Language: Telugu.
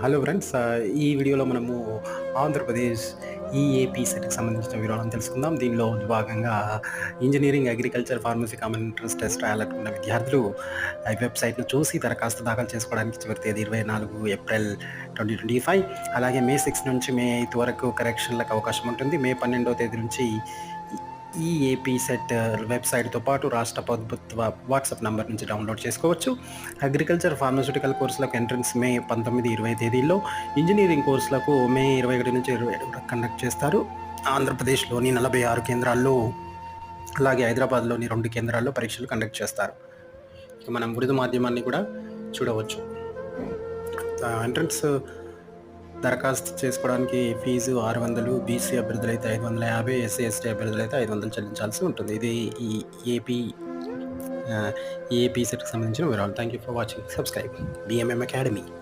Hello friends. ఈ వీడియోలో మనము ఆంధ్రప్రదేశ్ ఈఏపీ సెట్‌కి సంబంధించిన వివరాలను తెలుసుకుందాం. దీనిలో భాగంగా engineering, agriculture, pharmacy common entrance test రాయాలనుకున్న విద్యార్థులు ఈ వెబ్‌సైట్‌ను చూసి దరఖాస్తు దాఖలు చేసుకోవడానికి చివరి తేదీ 24 ఏప్రిల్ 2025. అలాగే మే 6 నుంచి మే 8 వరకు కరెక్షన్‌లకు అవకాశం ఉంటుంది. మే 12వ తేదీ నుంచి ఈఏపీ సెట్ వెబ్‌సైట్‌తో పాటు రాష్ట్ర ప్రభుత్వ వాట్సాప్ నంబర్ నుంచి డౌన్లోడ్ చేసుకోవచ్చు. అగ్రికల్చర్, ఫార్మాస్యూటికల్ కోర్సులకు ఎంట్రన్స్ మే 19, 20 తేదీల్లో, ఇంజినీరింగ్ కోర్సులకు మే 21 నుంచి 27 వరకు కండక్ట్ చేస్తారు. ఆంధ్రప్రదేశ్‌లోని 46 కేంద్రాల్లో, అలాగే హైదరాబాద్‌లోని 2 కేంద్రాల్లో పరీక్షలు కండక్ట్ చేస్తారు. ఇక మనం ఉర్దూ మాధ్యమాన్ని కూడా చూడవచ్చు. ఎంట్రన్స్ దరఖాస్తు చేసుకోవడానికి ఫీజు 600, బీసీ అభ్యర్థులైతే 550, ఎస్సీ, ఎస్టీ అభ్యర్థులైతే 500 చెల్లించాల్సి ఉంటుంది. ఇది ఈ ఏపీ ఏపీ సెట్‌కి సంబంధించిన వివరాలు. Thank you for watching. Subscribe BMM academy.